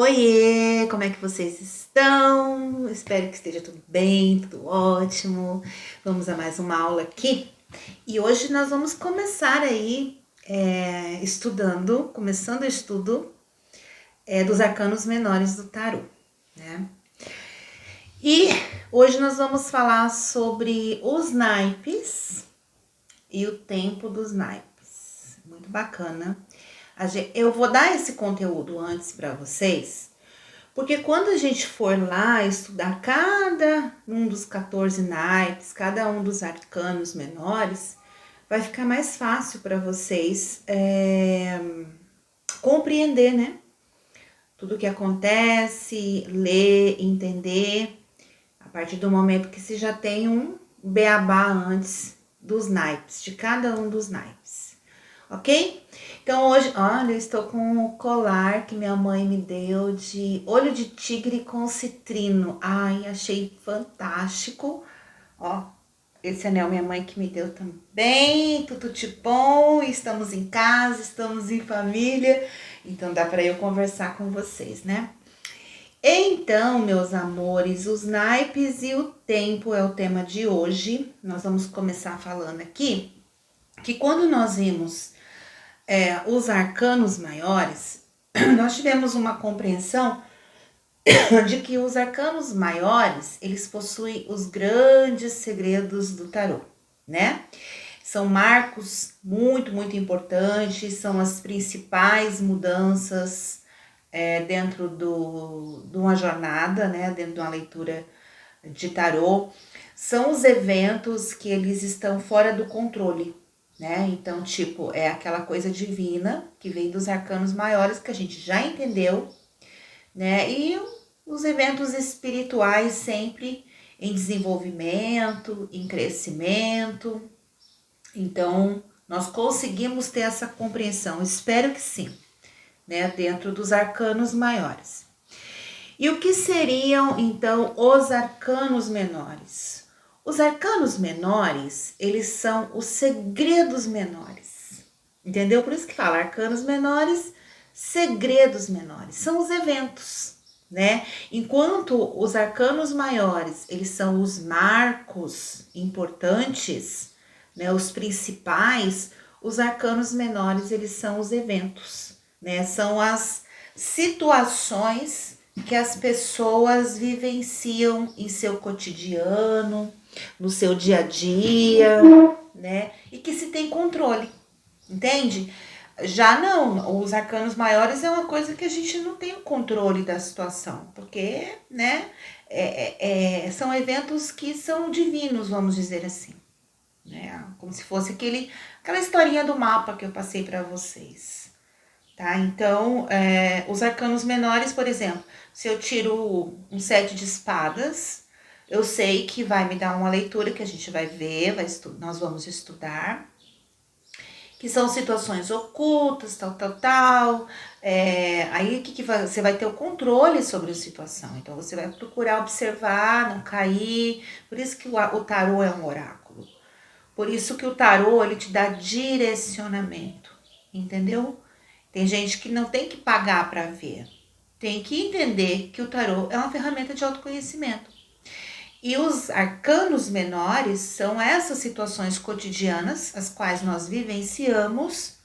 Oiê, como é que vocês estão? Espero que esteja tudo bem, tudo ótimo. Vamos a mais uma aula aqui. E hoje nós vamos começar aí começando o estudo dos arcanos menores do tarô, né? E hoje nós vamos falar sobre os naipes e o tempo dos naipes. Muito bacana. Eu vou dar esse conteúdo antes para vocês, porque quando a gente for lá estudar cada um dos 14 naipes, cada um dos arcanos menores, vai ficar mais fácil para vocês compreender, né? Tudo o que acontece, ler, entender, a partir do momento que você já tem um beabá antes dos naipes, de cada um dos naipes, ok? Então hoje, olha, eu estou com o colar que minha mãe me deu de olho de tigre com citrino. Ai, achei fantástico. Ó, esse anel minha mãe que me deu também, tudo de bom. Estamos em casa, estamos em família, então dá para eu conversar com vocês, né? Então, meus amores, os naipes e o tempo é o tema de hoje. Nós vamos começar falando aqui que quando nós vimos os arcanos maiores, nós tivemos uma compreensão de que os arcanos maiores, eles possuem os grandes segredos do tarô, né? São marcos muito, muito importantes, são as principais mudanças dentro de uma jornada, né? Dentro de uma leitura de tarô. São os eventos que eles estão fora do controle, né? Então, tipo, é aquela coisa divina que vem dos arcanos maiores que a gente já entendeu, né? E os eventos espirituais sempre em desenvolvimento, em crescimento. Então, nós conseguimos ter essa compreensão, espero que sim, né? Dentro dos arcanos maiores. E o que seriam, então, os arcanos menores? Os arcanos menores, eles são os segredos menores, entendeu? Por isso que fala arcanos menores, segredos menores, são os eventos, né? Enquanto os arcanos maiores, eles são os marcos importantes, né? Os principais, os arcanos menores, eles são os eventos, né? São as situações que as pessoas vivenciam em seu cotidiano, no seu dia a dia, né? E que se tem controle, entende? Já não, os arcanos maiores é uma coisa que a gente não tem o controle da situação, porque, né, são eventos que são divinos, vamos dizer assim, né? Como se fosse aquela historinha do mapa que eu passei para vocês, tá? Então, os arcanos menores, por exemplo, se eu tiro um 7 de espadas, eu sei que vai me dar uma leitura que a gente vai ver, nós vamos estudar, que são situações ocultas, tal. Aí você vai ter o controle sobre a situação, então você vai procurar observar, não cair, por isso que o tarô é um oráculo, por isso que o tarô, ele te dá direcionamento, entendeu? Tem gente que não tem que pagar para ver, tem que entender que o tarô é uma ferramenta de autoconhecimento. E os arcanos menores são essas situações cotidianas, as quais nós vivenciamos,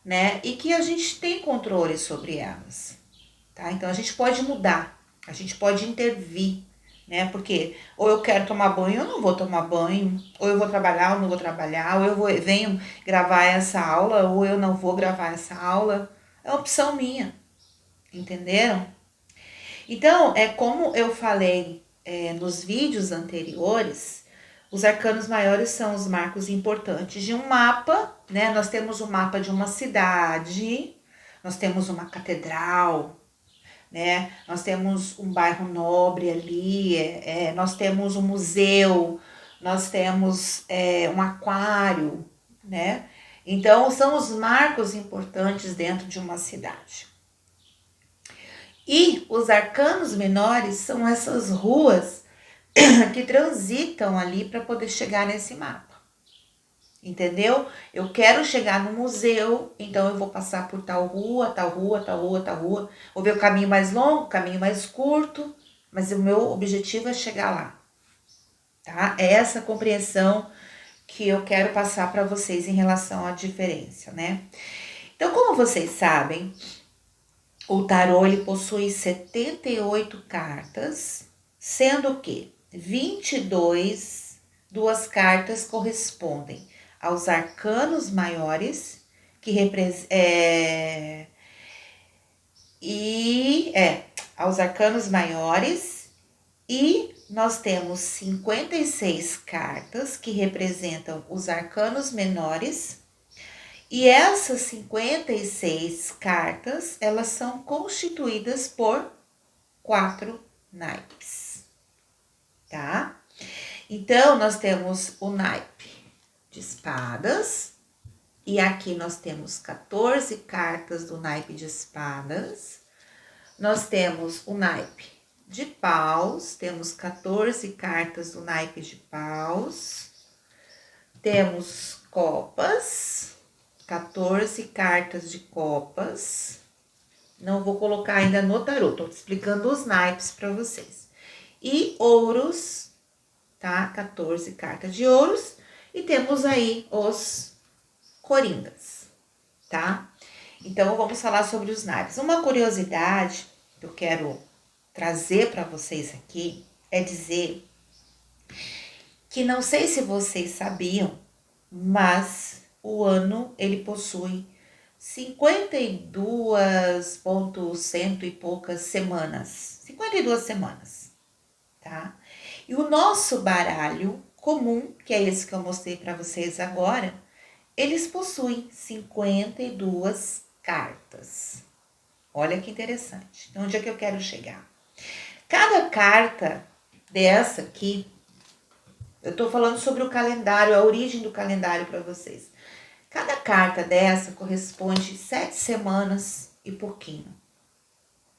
né? E que a gente tem controle sobre elas, tá? Então a gente pode mudar, a gente pode intervir, né? Porque ou eu quero tomar banho, eu não vou tomar banho, ou eu vou trabalhar, ou não vou trabalhar, ou venho gravar essa aula, ou eu não vou gravar essa aula. É opção minha, entenderam? Então, como eu falei nos vídeos anteriores, os arcanos maiores são os marcos importantes de um mapa, né? Nós temos o mapa de uma cidade, nós temos uma catedral, né? Nós temos um bairro nobre ali, nós temos um museu, nós temos um aquário, né? Então, são os marcos importantes dentro de uma cidade. E os arcanos menores são essas ruas que transitam ali para poder chegar nesse mapa. entendeu? Eu quero chegar no museu, então eu vou passar por tal rua, tal rua, tal rua, tal rua. Vou ver o caminho mais longo, o caminho mais curto, mas o meu objetivo é chegar lá, tá? É essa compreensão que eu quero passar para vocês em relação à diferença, né? Então, como vocês sabem, o tarô ele possui 78 cartas, sendo que 22 duas cartas correspondem aos arcanos maiores, que aos arcanos maiores, e nós temos 56 cartas que representam os arcanos menores. E essas 56 cartas, elas são constituídas por 4 naipes, tá? Então, nós temos o naipe de espadas, e aqui nós temos 14 cartas do naipe de espadas. Nós temos o naipe de paus, temos 14 cartas do naipe de paus. Temos copas, 14 cartas de copas. Não vou colocar ainda no tarô, tô explicando os naipes para vocês. E ouros, tá? 14 cartas de ouros. E temos aí os coringas, tá? Então, vamos falar sobre os naipes. Uma curiosidade que eu quero trazer para vocês aqui é dizer que não sei se vocês sabiam, mas o ano ele possui 52 e poucas semanas. 52 semanas, tá? E o nosso baralho comum, que é esse que eu mostrei para vocês agora, eles possuem 52 cartas. Olha que interessante. Então, onde é que eu quero chegar? Cada carta dessa aqui, eu tô falando sobre o calendário, a origem do calendário para vocês. Cada carta dessa corresponde 7 semanas e pouquinho,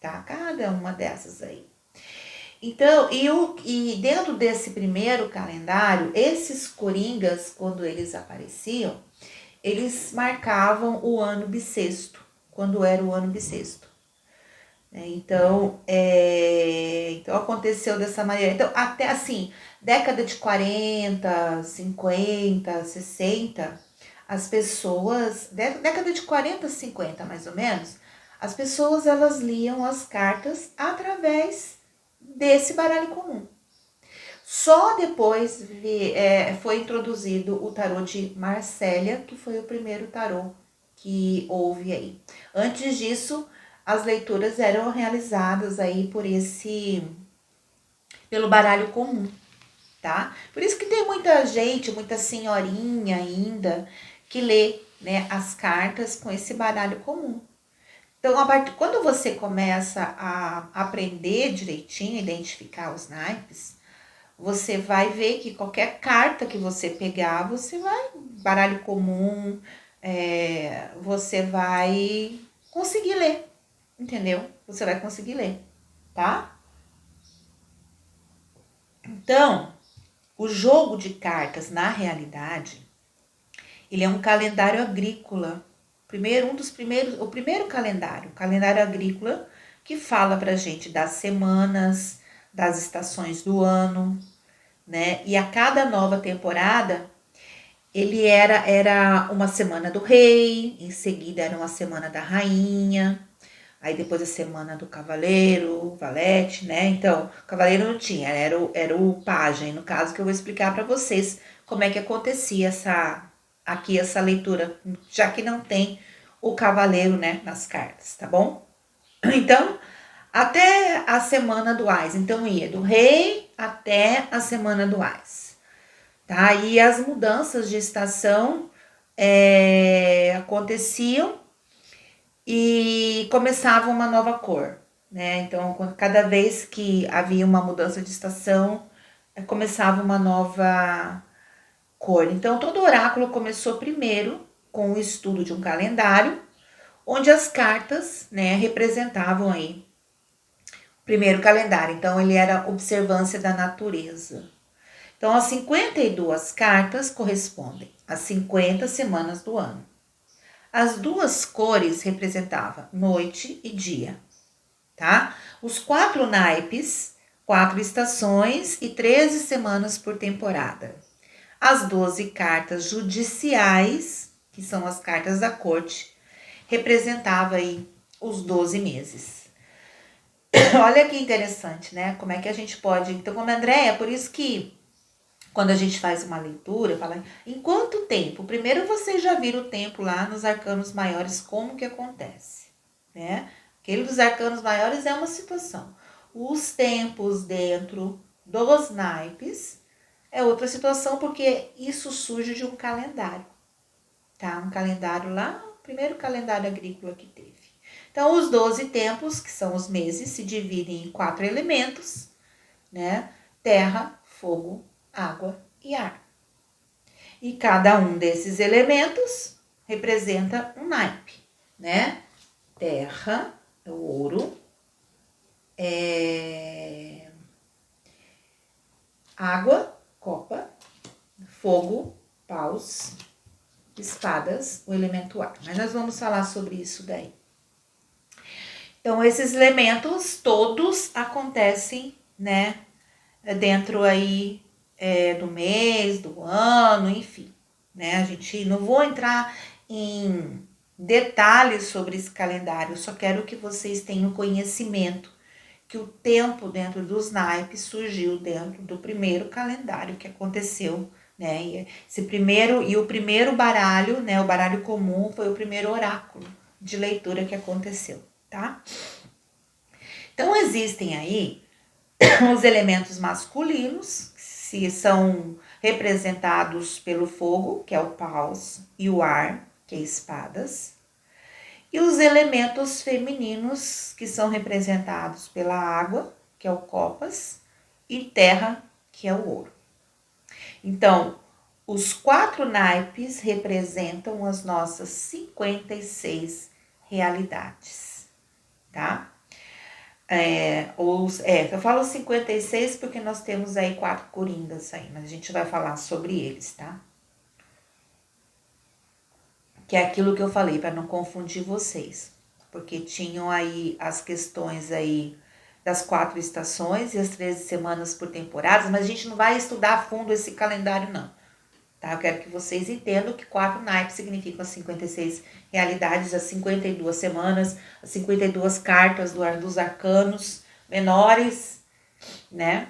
tá? Cada uma dessas aí. Então, e dentro desse primeiro calendário, esses coringas, quando eles apareciam, eles marcavam o ano bissexto, quando era o ano bissexto. Então aconteceu dessa maneira. Então, até assim, década de 40, 50, 60, as pessoas, década de 40, 50 mais ou menos, as pessoas elas liam as cartas através desse baralho comum. Só depois foi introduzido o tarô de Marsella, que foi o primeiro tarô que houve aí. Antes disso, as leituras eram realizadas aí pelo baralho comum, tá? Por isso que tem muita gente, muita senhorinha ainda, que lê, né, as cartas com esse baralho comum. Então, quando você começa a aprender direitinho, identificar os naipes, você vai ver que qualquer carta que você pegar, você vai, baralho comum, você vai conseguir ler, entendeu? Você vai conseguir ler, tá? Então, o jogo de cartas, na realidade, ele é um calendário agrícola. O primeiro calendário, o calendário agrícola, que fala pra gente das semanas, das estações do ano, né? E a cada nova temporada, ele era uma semana do rei, em seguida era uma semana da rainha, aí depois a semana do cavaleiro, valete, né? Então, o cavaleiro não tinha, era o pajem, no caso que eu vou explicar para vocês como é que acontecia essa leitura, já que não tem o cavaleiro, né, nas cartas, tá bom? Então, até a semana do Ás. Então, ia do rei até a semana do Ás. Tá? E as mudanças de estação aconteciam e começava uma nova cor, né? Então, cada vez que havia uma mudança de estação, começava uma nova cor. Então, todo oráculo começou primeiro com o estudo de um calendário, onde as cartas, né, representavam aí o primeiro calendário. Então, ele era observância da natureza. Então, as 52 cartas correspondem às 50 semanas do ano. As duas cores representavam noite e dia, tá? Os 4 naipes, 4 estações e 13 semanas por temporada. As 12 cartas judiciais, que são as cartas da corte, representava aí os 12 meses. Olha que interessante, né? Como é que a gente pode... Então, como Andréia, por isso que quando a gente faz uma leitura, fala em quanto tempo? Primeiro você já vira o tempo lá nos arcanos maiores, como que acontece, né? Aquele dos arcanos maiores é uma situação. Os tempos dentro dos naipes é outra situação, porque isso surge de um calendário, tá? Um calendário lá, o primeiro calendário agrícola que teve. Então, os 12 tempos, que são os meses, se dividem em 4 elementos, né? Terra, fogo, água e ar. E cada um desses elementos representa um naipe, né? Terra, o ouro, água, copa, fogo, paus, espadas, o elemento ar. Mas nós vamos falar sobre isso daí. Então, esses elementos todos acontecem, né, dentro aí do mês, do ano, enfim, né? A gente não vou entrar em detalhes sobre esse calendário, eu só quero que vocês tenham conhecimento que o tempo dentro dos naipes surgiu dentro do primeiro calendário que aconteceu, né? E o primeiro baralho, né, o baralho comum, foi o primeiro oráculo de leitura que aconteceu, tá? Então existem aí os elementos masculinos, que são representados pelo fogo, que é o paus, e o ar, que é espadas, e os elementos femininos, que são representados pela água, que é o copas, e terra, que é o ouro. Então, os 4 naipes representam as nossas 56 realidades, tá? Eu falo 56 porque nós temos aí 4 coringas aí, mas a gente vai falar sobre eles, tá? Que é aquilo que eu falei, para não confundir vocês. Porque tinham aí as questões aí das 4 estações e as 13 semanas por temporadas, mas a gente não vai estudar a fundo esse calendário, não. Tá? Eu quero que vocês entendam que 4 naipes significam as 56 realidades, as 52 semanas, as 52 cartas dos arcanos menores, né?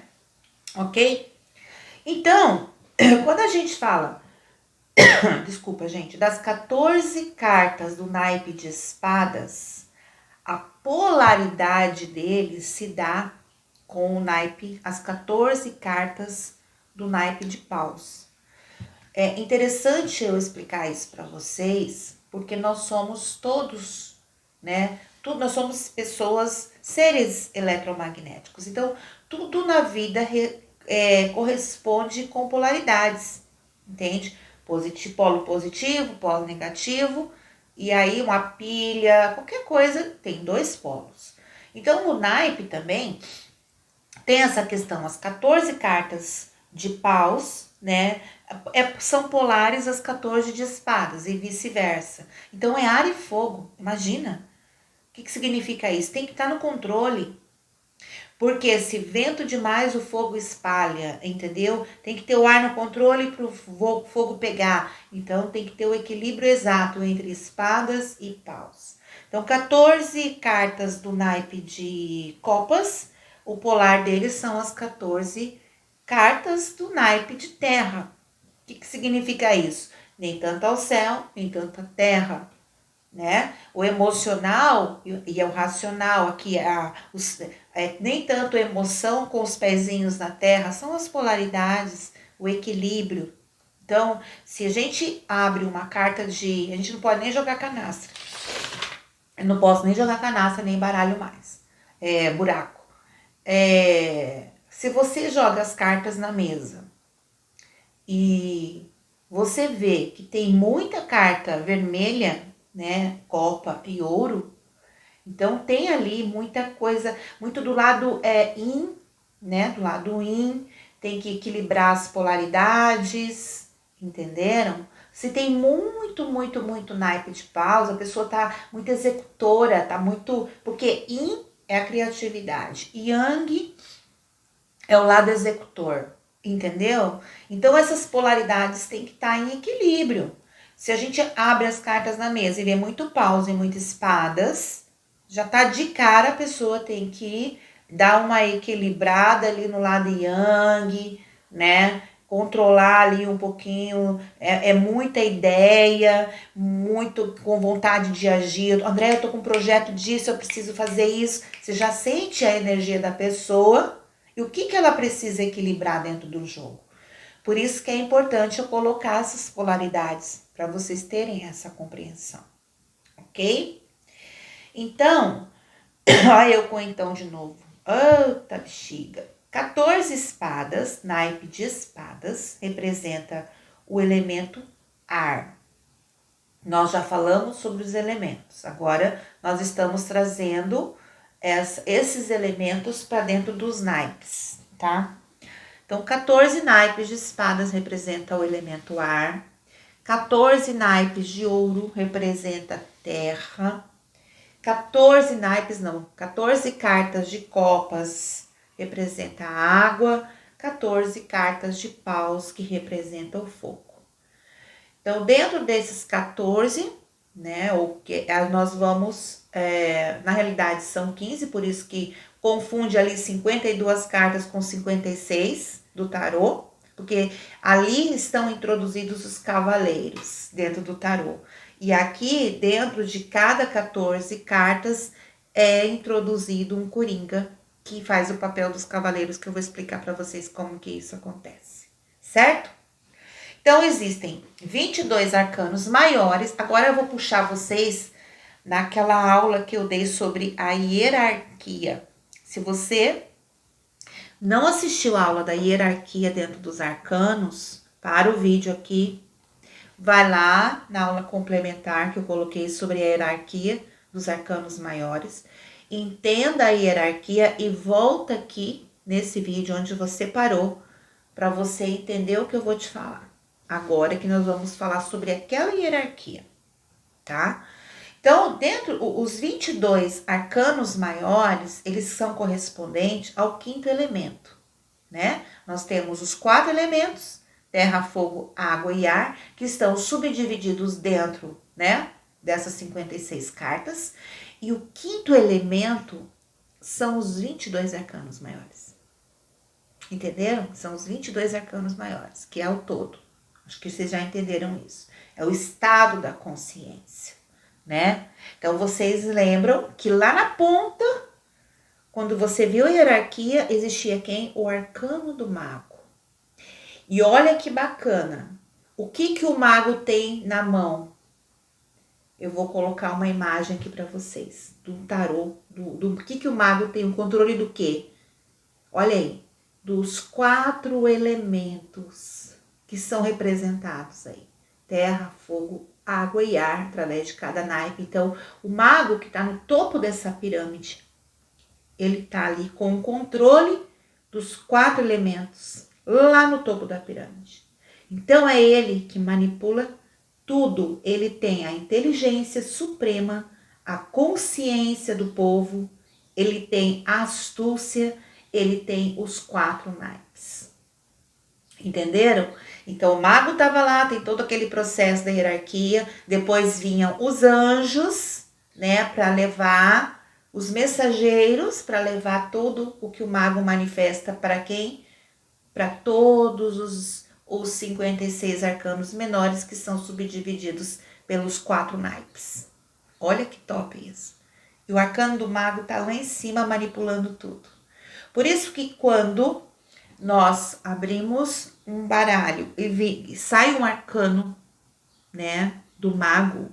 Ok? Então, quando a gente fala, desculpa, gente, das 14 cartas do naipe de espadas, a polaridade deles se dá com o naipe, as 14 cartas do naipe de paus. É interessante eu explicar isso para vocês, porque nós somos todos, né? Nós somos pessoas, seres eletromagnéticos. Então, tudo na vida corresponde com polaridades, entende? Polo positivo, polo negativo, e aí uma pilha, qualquer coisa tem 2 polos. Então, o naipe também tem essa questão, as 14 cartas de paus, né? São polares as 14 de espadas e vice-versa. Então, é ar e fogo, imagina. O que significa isso? Tem que estar no controle. Porque se vento demais, o fogo espalha, entendeu? Tem que ter o ar no controle para o fogo pegar. Então, tem que ter o equilíbrio exato entre espadas e paus. Então, 14 cartas do naipe de copas. O polar deles são as 14 cartas do naipe de terra. O que significa isso? Nem tanto ao céu, nem tanto à terra, né? O emocional e o racional, aqui nem tanto a emoção com os pezinhos na terra, são as polaridades, o equilíbrio. Então, se a gente abre uma carta a gente não pode nem jogar canastra. Eu não posso nem jogar canastra, nem baralho mais. Buraco. Se você joga as cartas na mesa e você vê que tem muita carta vermelha, né, copa e ouro, então tem ali muita coisa, muito do lado yin, né, do lado yin, tem que equilibrar as polaridades, entenderam? Se tem muito naipe de paus, a pessoa tá muito executora, tá muito... Porque Yin é a criatividade, Yang é o lado executor, entendeu? Então essas polaridades têm que estar em equilíbrio. Se a gente abre as cartas na mesa e vê muito paus e muitas espadas, já tá de cara, a pessoa tem que dar uma equilibrada ali no lado yang, né? Controlar ali um pouquinho, é muita ideia, muito com vontade de agir. André, eu tô com um projeto disso, eu preciso fazer isso. Você já sente a energia da pessoa e o que ela precisa equilibrar dentro do jogo. Por isso que é importante eu colocar essas polaridades, para vocês terem essa compreensão, ok? Então, olha eu com então de novo. Eita bexiga. 14 espadas, naipe de espadas, representa o elemento ar. Nós já falamos sobre os elementos. Agora, nós estamos trazendo esses elementos para dentro dos naipes, tá? Então, 14 naipes de espadas representa o elemento ar. 14 naipes de ouro representa terra. 14 cartas de copas representa a água, 14 cartas de paus que representam o fogo. Então, dentro desses 14, né, nós vamos, na realidade são 15, por isso que confunde ali 52 cartas com 56 do tarô, porque ali estão introduzidos os cavaleiros dentro do tarô. E aqui, dentro de cada 14 cartas, é introduzido um coringa que faz o papel dos cavaleiros, que eu vou explicar para vocês como que isso acontece, certo? Então, existem 22 arcanos maiores. Agora eu vou puxar vocês naquela aula que eu dei sobre a hierarquia. Se você não assistiu a aula da hierarquia dentro dos arcanos, para o vídeo aqui, vai lá na aula complementar que eu coloquei sobre a hierarquia dos arcanos maiores. Entenda a hierarquia e volta aqui nesse vídeo onde você parou para você entender o que eu vou te falar. Agora que nós vamos falar sobre aquela hierarquia, tá? Então, os 22 arcanos maiores, eles são correspondentes ao quinto elemento, né? Nós temos os 4 elementos, terra, fogo, água e ar, que estão subdivididos dentro, né, dessas 56 cartas. E o quinto elemento são os 22 arcanos maiores. Entenderam? São os 22 arcanos maiores, que é o todo. Acho que vocês já entenderam isso. É o estado da consciência, né? Então, vocês lembram que lá na ponta, quando você viu a hierarquia, existia quem? O arcano do mago. E olha que bacana. O que o mago tem na mão? Eu vou colocar uma imagem aqui para vocês. Do tarô. Do que o mago tem? O controle do quê? Olha aí. Dos 4 elementos que são representados aí. Terra, fogo, água e ar, através de cada naipe. Então, o mago que está no topo dessa pirâmide, ele está ali com o controle dos 4 elementos, lá no topo da pirâmide. Então, é ele que manipula tudo. Ele tem a inteligência suprema, a consciência do povo, ele tem a astúcia, ele tem os 4 naipes. Entenderam? Então, o mago estava lá, tem todo aquele processo da hierarquia. Depois vinham os anjos, né, para levar os mensageiros, para levar tudo o que o mago manifesta para quem? Para todos os 56 arcanos menores que são subdivididos pelos 4 naipes. Olha que top isso. E o arcano do mago tá lá em cima manipulando tudo. Por isso que quando nós abrimos um baralho e sai um arcano, né, do mago,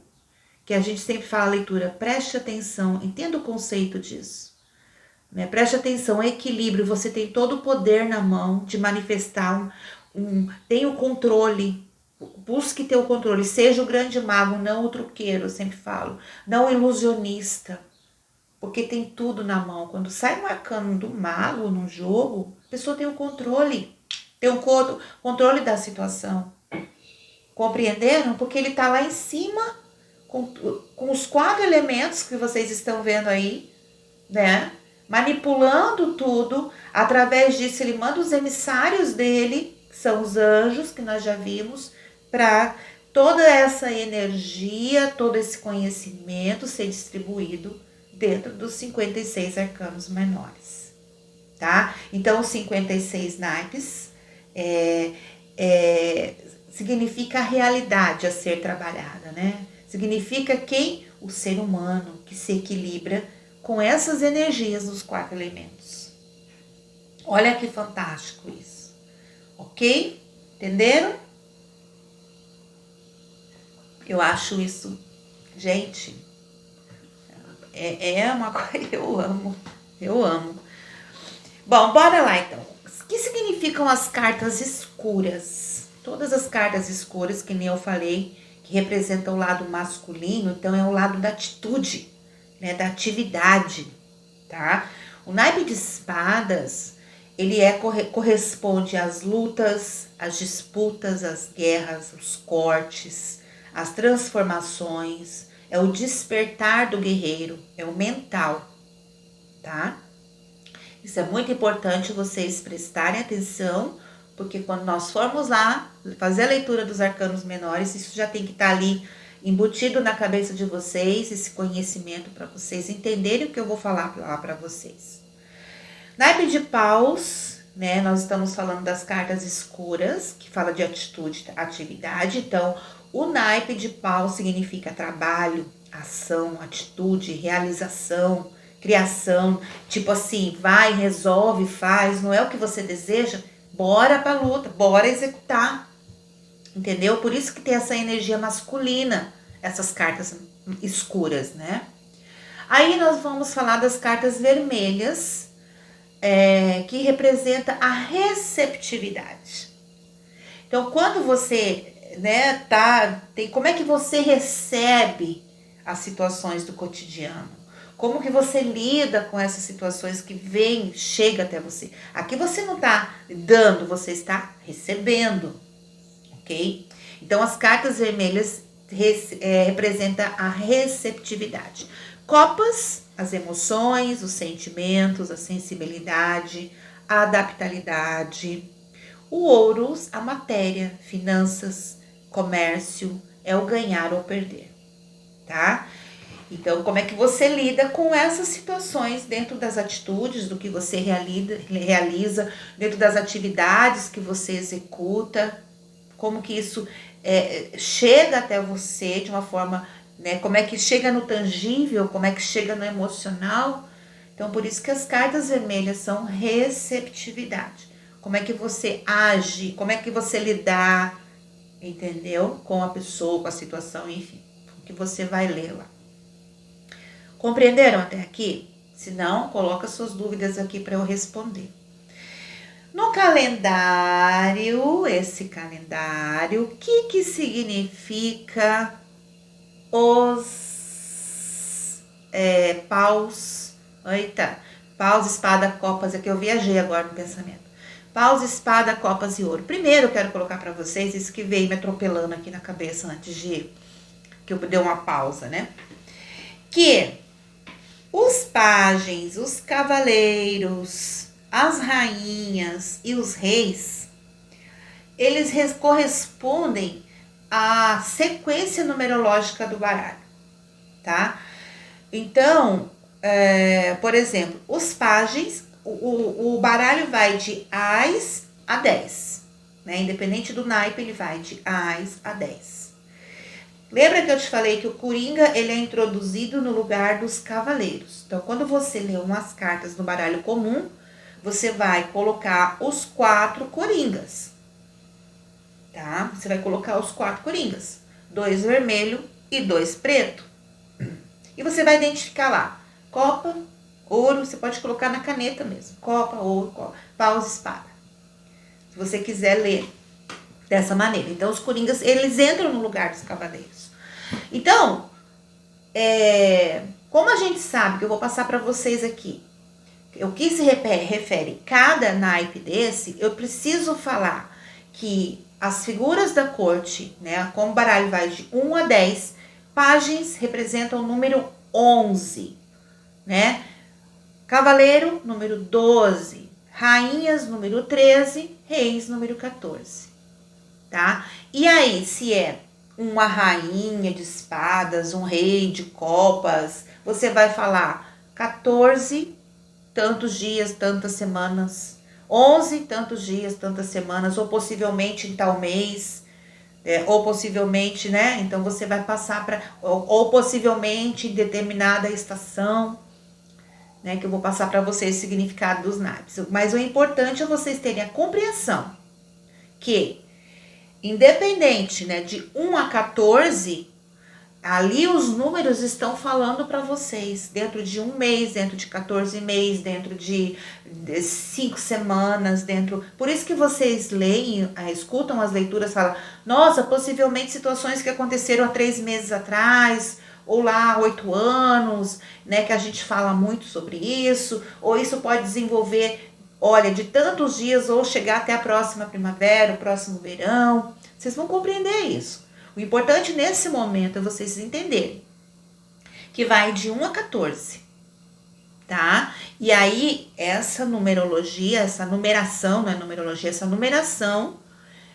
que a gente sempre fala a leitura, preste atenção, entenda o conceito disso. Né? Preste atenção, equilíbrio, você tem todo o poder na mão de manifestar tem o controle, busque ter o controle, seja o grande mago, não o truqueiro, eu sempre falo, não o ilusionista, porque tem tudo na mão. Quando sai um arcano do mago no jogo, a pessoa tem o controle, ter um controle da situação. Compreenderam? Porque ele tá lá em cima com os 4 elementos que vocês estão vendo aí, né? Manipulando tudo. Através disso, ele manda os emissários dele, que são os anjos, que nós já vimos, para toda essa energia, todo esse conhecimento ser distribuído dentro dos 56 arcanos menores, tá? Então, os 56 naipes significa a realidade a ser trabalhada, né? Significa quem? O ser humano que se equilibra com essas energias dos 4 elementos. Olha que fantástico isso, ok? Entenderam? Eu acho isso, gente, é uma coisa que eu amo. Bom, bora lá então. O que significam as cartas escuras? Todas as cartas escuras, que nem eu falei, que representam o lado masculino, então é o lado da atitude, né, da atividade, tá? O naipe de espadas, ele corresponde às lutas, às disputas, às guerras, os cortes, as transformações, é o despertar do guerreiro, é o mental, tá? Isso é muito importante vocês prestarem atenção, porque quando nós formos lá fazer a leitura dos arcanos menores, isso já tem que estar ali embutido na cabeça de vocês, esse conhecimento para vocês entenderem o que eu vou falar lá para vocês. Naipe de paus, né? Nós estamos falando das cartas escuras, que fala de atitude, atividade. Então, o naipe de pau significa trabalho, ação, atitude, realização, criação. Tipo assim, vai, resolve, faz, não é o que você deseja? Bora pra luta, bora executar. Entendeu? Por isso que tem essa energia masculina, essas cartas escuras, né? Aí nós vamos falar das cartas vermelhas, que representa a receptividade. Então, quando você, né, como é que você recebe as situações do cotidiano? Como que você lida com essas situações que chega até você? Aqui você não está dando, você está recebendo, ok? Então, as cartas vermelhas representam a receptividade. Copas, as emoções, os sentimentos, a sensibilidade, a adaptabilidade. O ouros, a matéria, finanças, comércio, é o ganhar ou perder, tá? Então, como é que você lida com essas situações dentro das atitudes, do que você realiza, dentro das atividades que você executa, como que isso chega até você de uma forma, né? Como é que chega no tangível, como é que chega no emocional. Então, por isso que as cartas vermelhas são receptividade. Como é que você age, como é que você lidar, entendeu? Com a pessoa, com a situação, enfim, o que você vai ler lá. Compreenderam até aqui? Se não, coloca suas dúvidas aqui para eu responder. No calendário, esse calendário, o que significa os paus? Eita, paus, espada, copas, é que eu viajei agora no pensamento. Paus, espada, copas e ouro. Primeiro eu quero colocar para vocês isso que veio me atropelando aqui na cabeça antes de que eu dei uma pausa, né? Que os pajens, os cavaleiros, as rainhas e os reis, eles correspondem à sequência numerológica do baralho, tá? Então, por exemplo, os pajens, o baralho vai de Ás a 10, né? Independente do naipe, ele vai de Ás a 10. Lembra que eu te falei que o Coringa, ele é introduzido no lugar dos cavaleiros. Então, quando você lê umas cartas no baralho comum, você vai colocar os 4 coringas, tá? Você vai colocar os 4 coringas, 2 vermelho e 2 preto. E você vai identificar lá, copa, ouro, você pode colocar na caneta mesmo, copa, ouro, paus, espada. Se você quiser ler dessa maneira. Então, os coringas, eles entram no lugar dos cavaleiros. Então, como a gente sabe, que eu vou passar para vocês aqui, o que se refere cada naipe desse, eu preciso falar que as figuras da corte, né, como o baralho vai de 1 a 10, páginas representam o número 11, né? Cavaleiro, número 12, rainhas, número 13, reis, número 14, tá? E aí, se é uma rainha de espadas, um rei de copas, você vai falar 14, tantos dias, tantas semanas, 11, tantos dias, tantas semanas, ou possivelmente em tal mês, ou possivelmente, né? Então você vai passar para, ou possivelmente em determinada estação, né? Que eu vou passar para vocês o significado dos naipes. Mas o importante é vocês terem a compreensão que, independente, né, de 1 a 14, ali os números estão falando para vocês, dentro de um mês, dentro de 14 meses, dentro de 5 semanas, dentro... Por isso que vocês leem, escutam as leituras, falam, nossa, possivelmente situações que aconteceram há 3 meses atrás, ou lá há 8 anos, né, que a gente fala muito sobre isso, ou isso pode desenvolver, olha, de tantos dias, ou chegar até a próxima primavera, o próximo verão. Vocês vão compreender isso. O importante nesse momento é vocês entenderem que vai de 1 a 14, tá? E aí, essa numerologia, essa numeração, não é numerologia, essa numeração,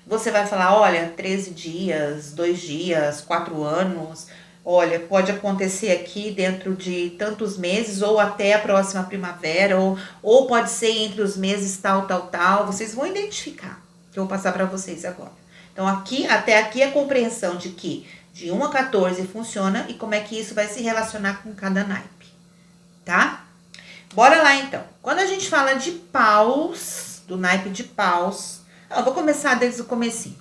você vai falar, olha, 13 dias, 2 dias, 4 anos, olha, pode acontecer aqui dentro de tantos meses, ou até a próxima primavera, ou pode ser entre os meses tal, vocês vão identificar, que eu vou passar para vocês agora. Então, até aqui a compreensão de que de 1 a 14 funciona e como é que isso vai se relacionar com cada naipe, tá? Bora lá, então. Quando a gente fala de paus, do naipe de paus, eu vou começar desde o comecinho.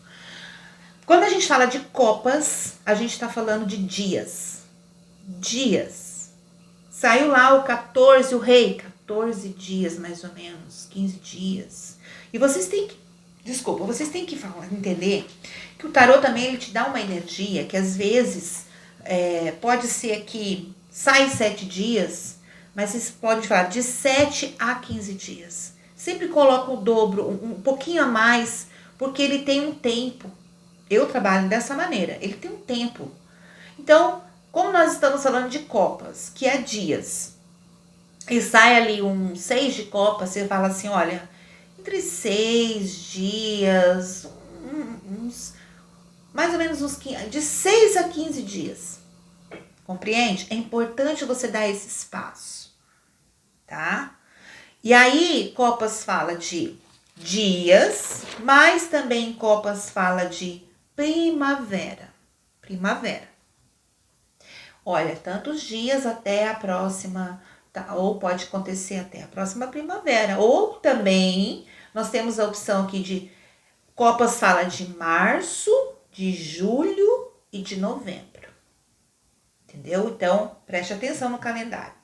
Quando a gente fala de copas, a gente tá falando de dias. Dias. Saiu lá o 14, o rei, 14 dias mais ou menos, 15 dias. E vocês têm que vocês têm que entender que o tarô também ele te dá uma energia que às vezes pode ser que sai 7 dias, mas vocês podem falar de 7 a 15 dias. Sempre coloca o dobro, um pouquinho a mais, porque ele tem um tempo. Eu trabalho dessa maneira, ele tem um tempo. Então, como nós estamos falando de copas, que é dias, e sai ali um 6 de copas, você fala assim, olha... entre 6 dias, mais ou menos uns 15, de 6 a 15 dias. Compreende? É importante você dar esse espaço, tá? E aí, Copas fala de dias, mas também Copas fala de primavera. Primavera. Olha, tantos dias até a próxima... ou pode acontecer até a próxima primavera. Ou também, nós temos a opção aqui de... Copas fala de março, de julho e de novembro. Entendeu? Então, preste atenção no calendário.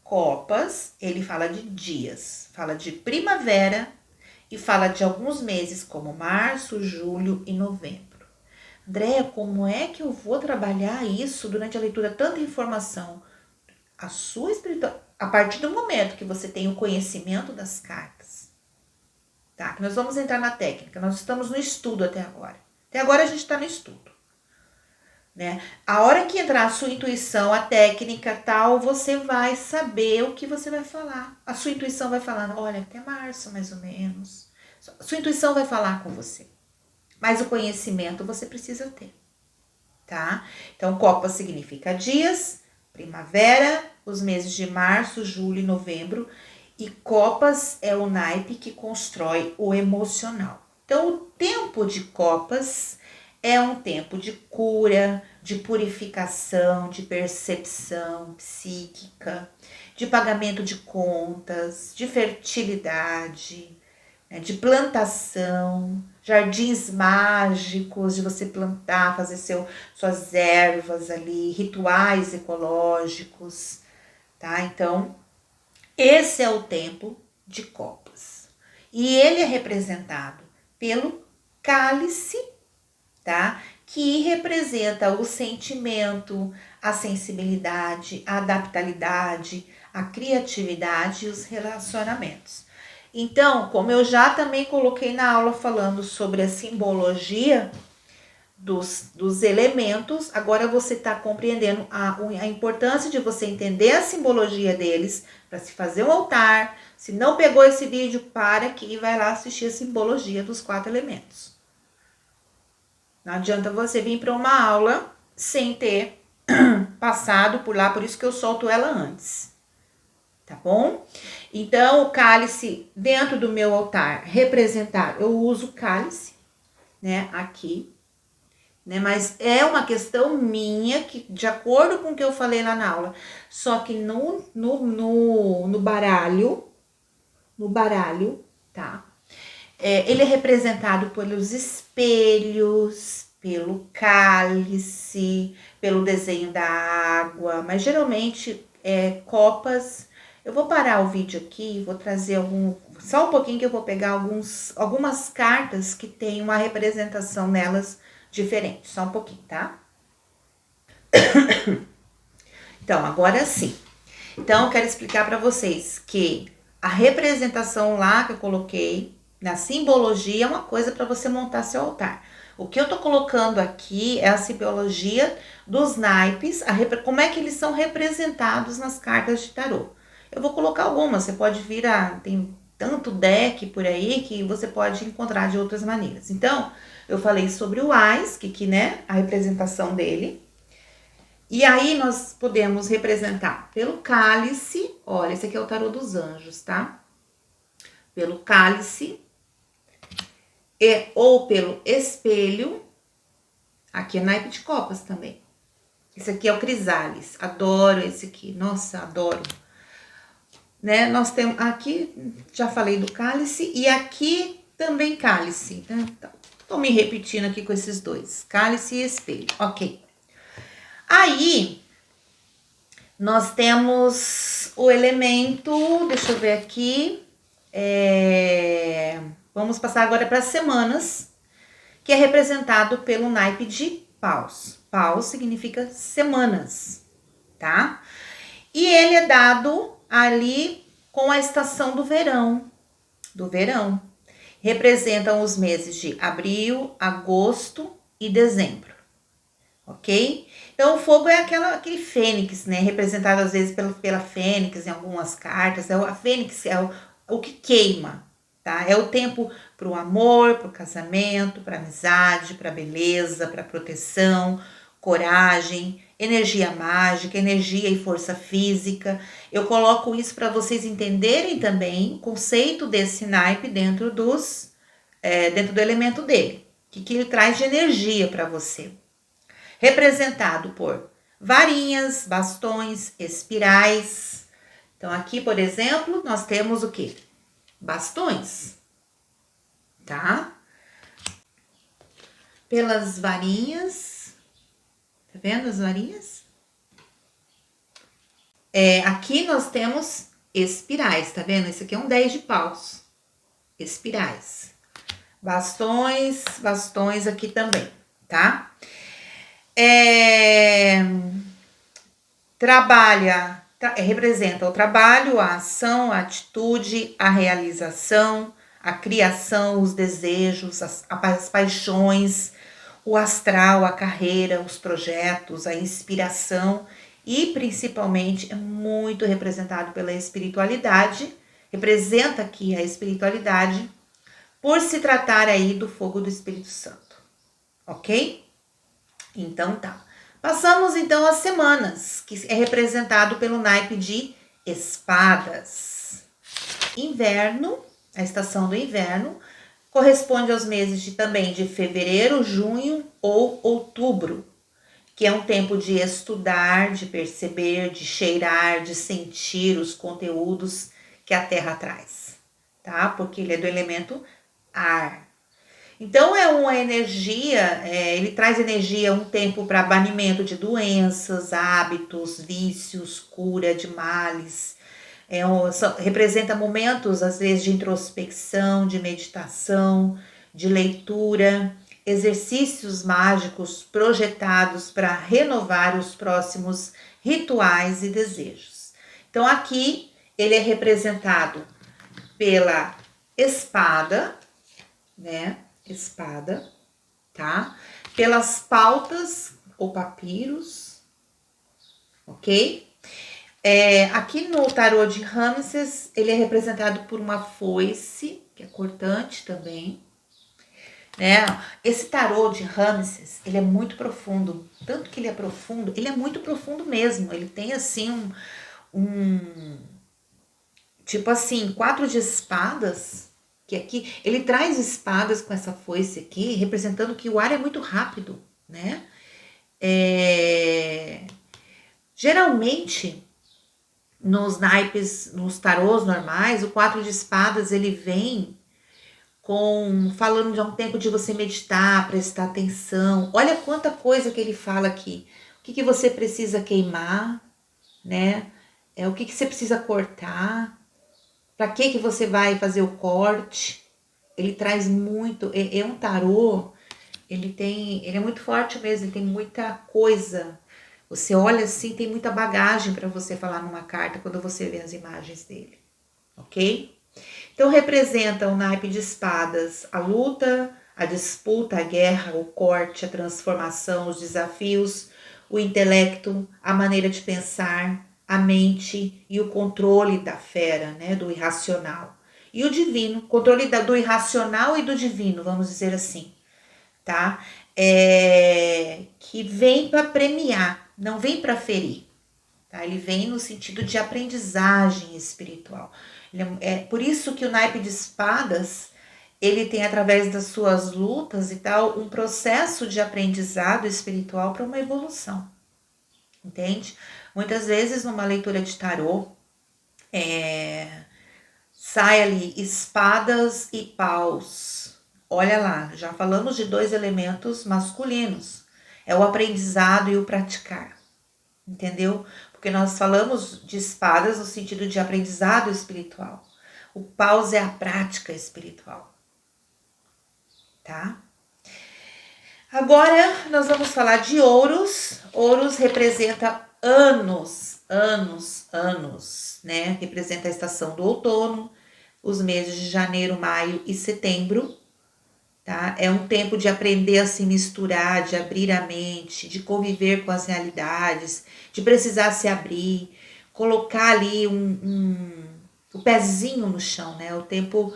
Copas, ele fala de dias. Fala de primavera e fala de alguns meses, como março, julho e novembro. Andréia, como é que eu vou trabalhar isso durante a leitura? Tanta informação. A sua espiritualidade, a partir do momento que você tem o conhecimento das cartas, tá? Que nós vamos entrar na técnica, nós estamos no estudo até agora. Até agora a gente está no estudo, né? A hora que entrar a sua intuição, a técnica tal, você vai saber o que você vai falar. A sua intuição vai falar, olha, até março mais ou menos. A sua intuição vai falar com você. Mas o conhecimento você precisa ter, tá? Então, Copa significa dias, primavera, os meses de março, julho e novembro. E Copas é o naipe que constrói o emocional. Então, o tempo de Copas é um tempo de cura, de purificação, de percepção psíquica, de pagamento de contas, de fertilidade, né, de plantação, jardins mágicos, de você plantar, fazer suas ervas ali, rituais ecológicos, tá? Então, esse é o tempo de Copas. E ele é representado pelo cálice, tá? que representa o sentimento, a sensibilidade, a adaptabilidade, a criatividade e os relacionamentos. Então, como eu já também coloquei na aula falando sobre a simbologia dos elementos, agora você está compreendendo a importância de você entender a simbologia deles para se fazer um altar. Se não pegou esse vídeo, para aqui e vai lá assistir a simbologia dos 4 elementos. Não adianta você vir para uma aula sem ter passado por lá, por isso que eu solto ela antes. Tá bom? Então, o cálice dentro do meu altar representado, eu uso cálice, né, aqui, né, mas é uma questão minha, que de acordo com o que eu falei lá na aula, só que no baralho, tá? Ele é representado pelos espelhos, pelo cálice, pelo desenho da água, mas geralmente copas. Eu vou parar o vídeo aqui, vou trazer só um pouquinho que eu vou pegar algumas cartas que tem uma representação nelas diferente, só um pouquinho, tá? Então, agora sim. Então, eu quero explicar para vocês que a representação lá que eu coloquei, na simbologia, é uma coisa para você montar seu altar. O que eu tô colocando aqui é a simbologia dos naipes, como é que eles são representados nas cartas de tarô. Eu vou colocar algumas, você pode tem tanto deck por aí que você pode encontrar de outras maneiras. Então, eu falei sobre o Ás, que né, a representação dele. E aí, nós podemos representar pelo cálice, olha, esse aqui é o tarô dos anjos, tá? Pelo cálice, ou pelo espelho, aqui é naipe de copas também. Esse aqui é o crisales, adoro esse aqui, nossa, adoro. Né, nós temos aqui, já falei do cálice, e aqui também cálice, né? Então, tô me repetindo aqui com esses dois, cálice e espelho, ok. Aí, nós temos o elemento, deixa eu ver aqui, vamos passar agora para as semanas, que é representado pelo naipe de paus. Paus significa semanas, tá? E ele é dado ali com a estação do verão. Representam os meses de abril, agosto e dezembro, ok? Então, o fogo é aquele fênix, né? Representado às vezes pela fênix em algumas cartas. A fênix é o que queima, tá? É o tempo para o amor, para o casamento, para amizade, para beleza, para proteção, coragem, energia mágica, energia e força física. Eu coloco isso para vocês entenderem também o conceito desse naipe dentro do elemento dele. O que ele traz de energia para você. Representado por varinhas, bastões, espirais. Então, aqui, por exemplo, nós temos o quê? Bastões, tá? Pelas varinhas, tá vendo as varinhas? Aqui nós temos espirais, tá vendo? Esse aqui é um 10 de paus, espirais. Bastões aqui também, tá? Representa o trabalho, a ação, a atitude, a realização, a criação, os desejos, as paixões, o astral, a carreira, os projetos, a inspiração e principalmente é muito representado pela espiritualidade, representa aqui a espiritualidade por se tratar aí do fogo do Espírito Santo, ok? Então tá. Passamos então às semanas, que é representado pelo naipe de espadas. Inverno, a estação do inverno, corresponde aos meses também de fevereiro, junho ou outubro, que é um tempo de estudar, de perceber, de cheirar, de sentir os conteúdos que a Terra traz, tá? Porque ele é do elemento ar. Então, é uma energia, ele traz energia, um tempo para banimento de doenças, hábitos, vícios, cura de males. Representa momentos, às vezes, de introspecção, de meditação, de leitura, exercícios mágicos projetados para renovar os próximos rituais e desejos. Então aqui ele é representado pela espada, né? Espada, tá? Pelas pautas ou papiros, ok? Aqui no tarô de Ramses, ele é representado por uma foice, que é cortante também, né? Esse tarô de Ramses, ele é muito profundo, tanto que ele é muito profundo mesmo. Ele tem assim tipo assim, 4 de espadas, que aqui ele traz espadas com essa foice aqui, representando que o ar é muito rápido, né? Geralmente nos naipes, nos tarôs normais, o 4 de espadas ele vem falando de um tempo de você meditar, prestar atenção. Olha quanta coisa que ele fala aqui. O que você precisa queimar, né? O que você precisa cortar. Para que você vai fazer o corte. Ele traz muito. É um tarô, ele é muito forte mesmo, ele tem muita coisa. Você olha assim, tem muita bagagem para você falar numa carta quando você vê as imagens dele. Ok? Então, representa o naipe de espadas, a luta, a disputa, a guerra, o corte, a transformação, os desafios, o intelecto, a maneira de pensar, a mente e o controle da fera, né, do irracional. E o divino, controle do irracional e do divino, vamos dizer assim, tá? Que vem para premiar, não vem para ferir. Tá? Ele vem no sentido de aprendizagem espiritual. Por isso que o naipe de espadas, ele tem, através das suas lutas e tal, um processo de aprendizado espiritual para uma evolução. Entende? Muitas vezes, numa leitura de tarô, sai ali espadas e paus. Olha lá, já falamos de 2 elementos masculinos. É o aprendizado e o praticar. Entendeu? Porque nós falamos de espadas no sentido de aprendizado espiritual. O paus é a prática espiritual. Tá? Agora nós vamos falar de ouros. Ouros representa anos, né? Representa a estação do outono, os meses de janeiro, maio e setembro. Tá? É um tempo de aprender a se misturar, de abrir a mente, de conviver com as realidades, de precisar se abrir, colocar ali o pezinho no chão, né? O tempo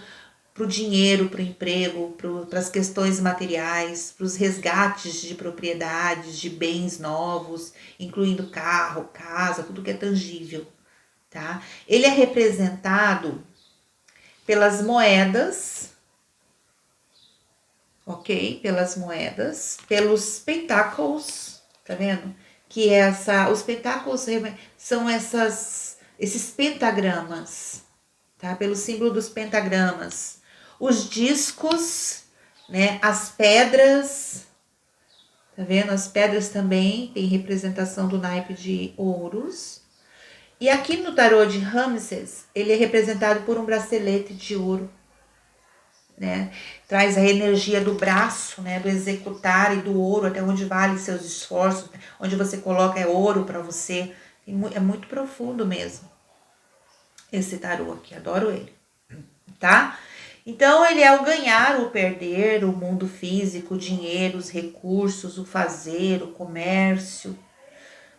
para o dinheiro, para o emprego, para as questões materiais, para os resgates de propriedades, de bens novos, incluindo carro, casa, tudo que é tangível. Tá? Ele é representado pelas moedas, ok? Pelas moedas, pelos pentáculos, tá vendo? Que os pentáculos são esses pentagramas, tá? Pelo símbolo dos pentagramas. Os discos, né? As pedras, tá vendo? As pedras também tem representação do naipe de ouros. E aqui no tarô de Ramses, ele é representado por um bracelete de ouro. Né? Traz a energia do braço, né? Do executar e do ouro, até onde vale seus esforços, onde você coloca ouro para você. É muito profundo mesmo esse tarô aqui, adoro ele, tá? Então ele é o ganhar, o perder, o mundo físico, o dinheiro, os recursos, o fazer, o comércio,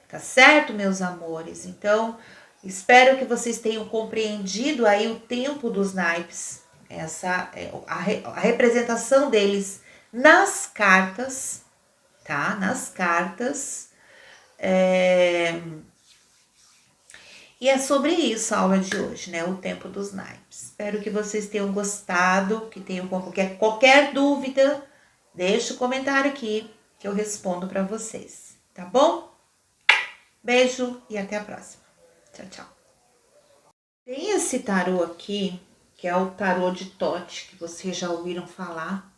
tá certo, meus amores? Então, espero que vocês tenham compreendido aí o tempo dos naipes. Essa é a representação deles nas cartas, tá? Nas cartas. E é sobre isso a aula de hoje, né? O tempo dos naipes. Espero que vocês tenham gostado, que tenham qualquer dúvida, deixa o comentário aqui que eu respondo para vocês, tá bom? Beijo e até a próxima. Tchau, tchau. Tem esse tarô aqui, que é o tarô de Thoth, que vocês já ouviram falar.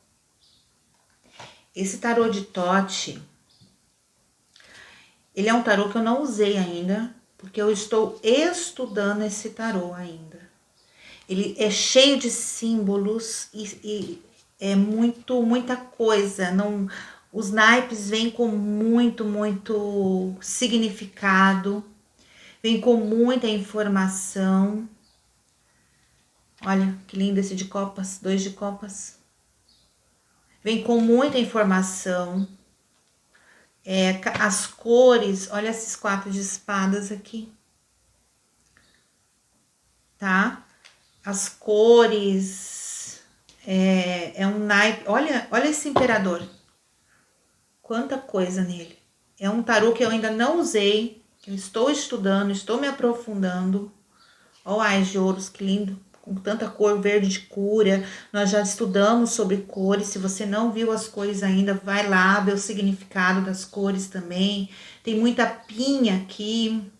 Esse tarô de Thoth, ele é um tarô que eu não usei ainda, porque eu estou estudando esse tarô ainda. Ele é cheio de símbolos e é muita coisa. Não, os naipes vêm com muito significado, vem com muita informação. Olha que lindo esse de copas, 2 de copas. Vem com muita informação. As cores, olha esses 4 de espadas aqui. Tá? As cores, é um naipe. Olha esse imperador. Quanta coisa nele. É um tarô que eu ainda não usei, que eu estou estudando, estou me aprofundando. Ó, Ais de Ouros, que lindo, com tanta cor verde de cura. Nós já estudamos sobre cores. Se você não viu as cores ainda, vai lá ver o significado das cores também. Tem muita pinha aqui.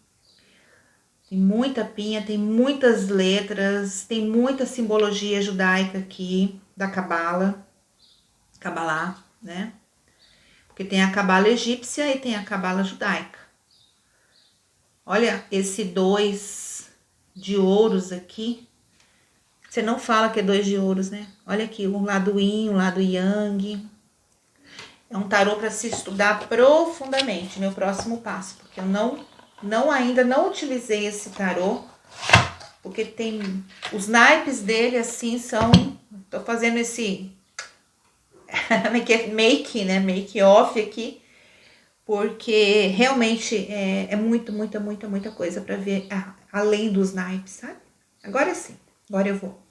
Tem muita pinha, tem muitas letras, tem muita simbologia judaica aqui, da Cabala, Cabalá, né? Porque tem a Cabala egípcia e tem a Cabala judaica. Olha esse 2 de ouros aqui. Você não fala que é 2 de ouros, né? Olha aqui, um lado yin, um lado yang. É um tarô para se estudar profundamente, meu próximo passo, porque eu ainda não utilizei esse tarô, porque tem os naipes dele assim são, tô fazendo esse make off aqui, porque realmente é muita coisa para ver além dos naipes, sabe? Agora sim, agora eu vou.